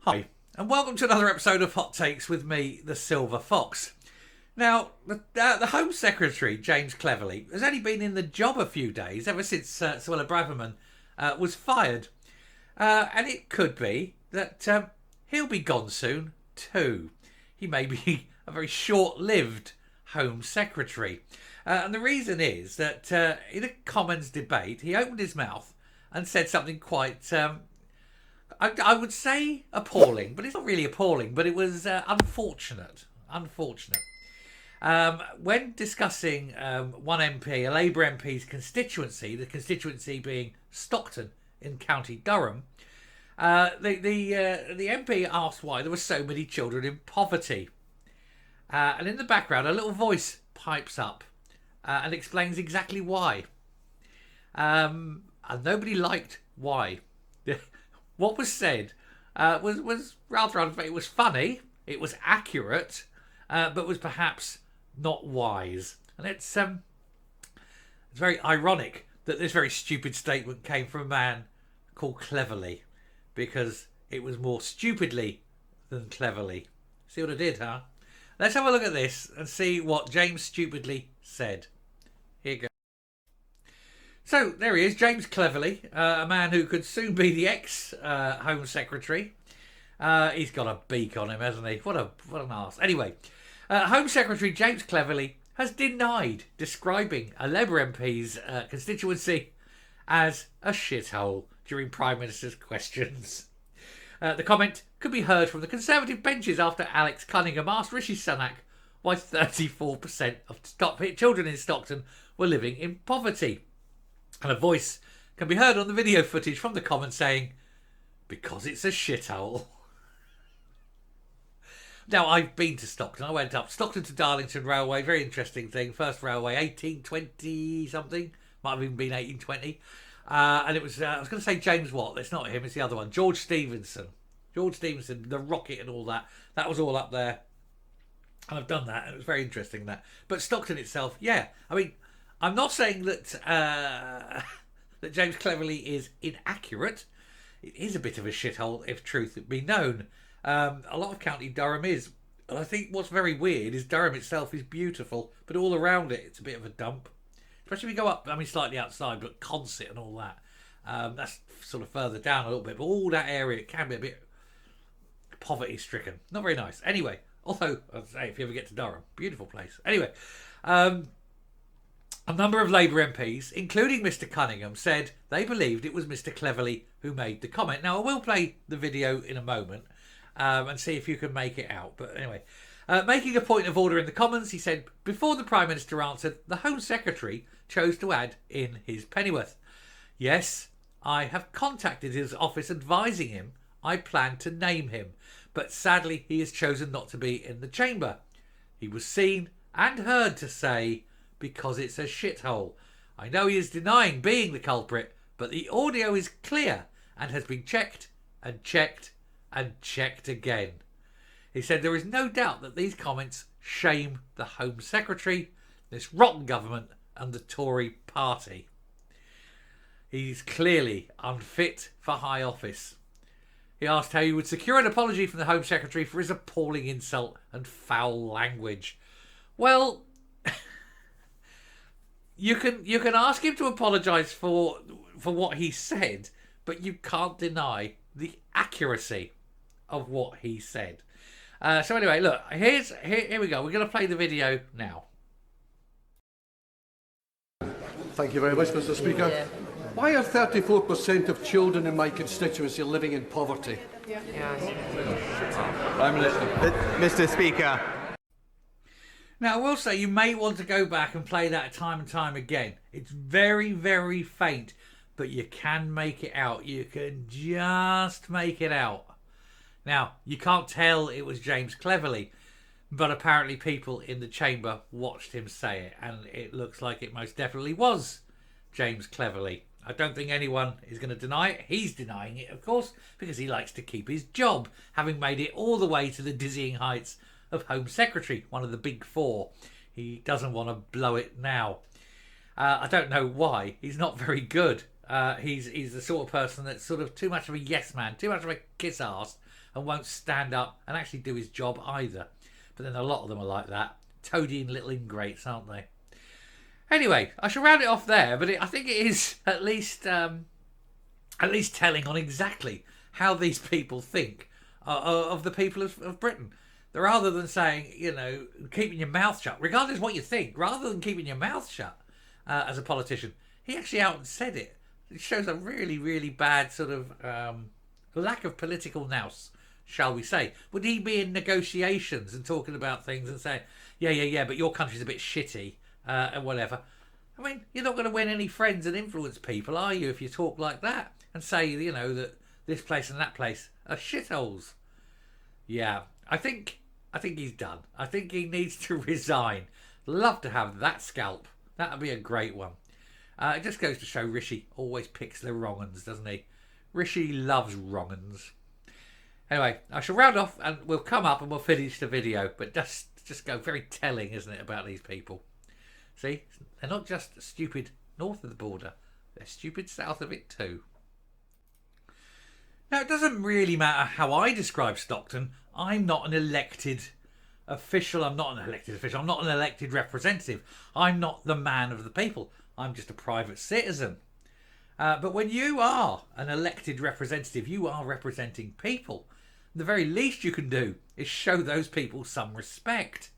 Hi, and welcome to another episode of Hot Takes with me, the Silver Fox. Now, the Home Secretary, James Cleverley, has only been in the job a few days, ever since Suella Braverman was fired. And it could be that he'll be gone soon, too. He may be a very short-lived Home Secretary. And the reason is that in a Commons debate, he opened his mouth and said something quite... I would say appalling, but it's not really appalling, but it was unfortunate. When discussing one MP, a Labour MP's constituency, the constituency being Stockton in County Durham, the MP asked why there were so many children in poverty. And in the background, a little voice pipes up and explains exactly why. And nobody liked why. What was said was rather unfair. It was funny, it was accurate, but was perhaps not wise. And it's very ironic that this very stupid statement came from a man called Cleverley, because it was more stupidly than cleverly. See what I did, huh? Let's have a look at this and see what James stupidly said. Here you go. So there he is, James Cleverley, a man who could soon be the ex-Home Secretary. He's got a beak on him, hasn't he? What an arse. Anyway, Home Secretary James Cleverley has denied describing a Labour MP's constituency as a shithole during Prime Minister's questions. The comment could be heard from the Conservative benches after Alex Cunningham asked Rishi Sunak why 34% of children in Stockton were living in poverty. And a voice can be heard on the video footage from the Commons saying, because it's a shithole. Now, I've been to Stockton. I went up Stockton to Darlington Railway. Very interesting thing. First railway, 1820 something. Might have even been 1820. And it was, I was going to say James Watt. It's not him. It's the other one. George Stephenson. The rocket and all that. That was all up there. And I've done that. And it was very interesting, that. But Stockton itself, yeah. I mean, I'm not saying that that James Cleverley is inaccurate. It is a bit of a shithole, if truth be known. A lot of County Durham is. And I think what's very weird is Durham itself is beautiful, but all around it, it's a bit of a dump. Especially if you go up, I mean, slightly outside, but Consett and all that. That's sort of further down a little bit. But all that area, it can be a bit poverty-stricken. Not very nice. Anyway, although, I'd say, if you ever get to Durham, beautiful place. Anyway, a number of Labour MPs, including Mr Cunningham, said they believed it was Mr Cleverley who made the comment. Now, I will play the video in a moment and see if you can make it out. But anyway, making a point of order in the Commons, he said, before the Prime Minister answered, the Home Secretary chose to add in his pennyworth. Yes, I have contacted his office advising him I plan to name him, but sadly he has chosen not to be in the chamber. He was seen and heard to say, because it's a shithole. I know he is denying being the culprit, but the audio is clear and has been checked and checked and checked again. He said there is no doubt that these comments shame the Home Secretary, this rotten government and the Tory party. He's clearly unfit for high office. He asked how he would secure an apology from the Home Secretary for his appalling insult and foul language. Well, you can ask him to apologise for what he said, but you can't deny the accuracy of what he said. So anyway, look, here we go. We're going to play the video now. Thank you very much, Mr Speaker. Yeah. Why are 34% of children in my constituency living in poverty? Prime Minister. Mr Speaker. Now, I will say you may want to go back and play that time and time again. It's very, very faint, but you can make it out. You can just make it out. Now, you can't tell it was James Cleverley, but apparently people in the chamber watched him say it, and it looks like it most definitely was James Cleverley. I don't think anyone is going to deny it. He's denying it, of course, because he likes to keep his job, having made it all the way to the dizzying heights of Home Secretary, one of the big four. He doesn't want to blow it now. I don't know why. He's not very good. He's the sort of person that's sort of too much of a yes man, too much of a kiss arse, and won't stand up and actually do his job either. But then a lot of them are like that. Toadying little ingrates, aren't they? Anyway, I shall round it off there, but I think it is at least telling on exactly how these people think of the people of Britain. Rather than saying, keeping your mouth shut, regardless of what you think, rather than keeping your mouth shut as a politician, he actually out and said it. It shows a really, really bad sort of lack of political nous, shall we say. Would he be in negotiations and talking about things and saying, yeah, but your country's a bit shitty and whatever? I mean, you're not going to win any friends and influence people, are you, if you talk like that and say, that this place and that place are shitholes? Yeah, I think he's done. I think he needs to resign. Love to have that scalp. That would be a great one. It just goes to show Rishi always picks the wrong uns, doesn't he? Rishi loves wrong uns. Anyway, I shall round off and we'll come up and we'll finish the video. But just go very telling, isn't it, about these people? See, they're not just stupid north of the border. They're stupid south of it too. Now, it doesn't really matter how I describe Stockton. I'm not an elected official. I'm not an elected representative. I'm not the man of the people. I'm just a private citizen. But when you are an elected representative, you are representing people. The very least you can do is show those people some respect.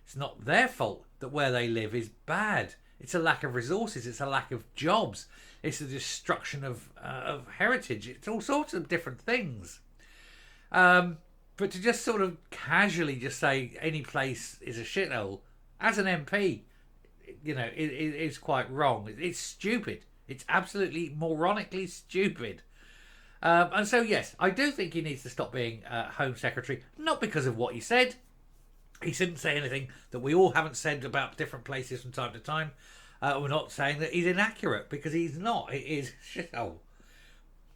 It's not their fault that where they live is bad. It's a lack of resources. It's a lack of jobs. It's the destruction of heritage. It's all sorts of different things. But to just sort of casually just say any place is a shithole, as an MP, it is quite wrong. It's stupid. It's absolutely moronically stupid. And so, yes, I do think he needs to stop being Home Secretary, not because of what he said. He didn't say anything that we all haven't said about different places from time to time. We're not saying that he's inaccurate, because he's not. It is shithole.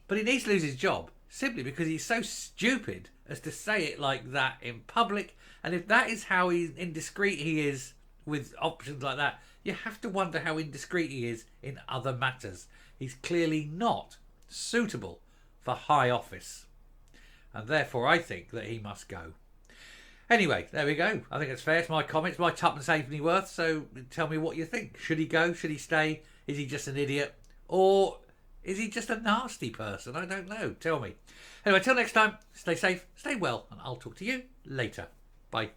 But he needs to lose his job simply because he's so stupid as to say it like that in public. And if that is how indiscreet he is with options like that, you have to wonder how indiscreet he is in other matters. He's clearly not suitable for high office. And therefore I think that he must go. Anyway, there we go. I think it's fair. It's my comments, my tuppence halfpenny worth. So tell me what you think. Should he go? Should he stay? Is he just an idiot? Or is he just a nasty person? I don't know. Tell me. Anyway, till next time, stay safe, stay well, and I'll talk to you later. Bye.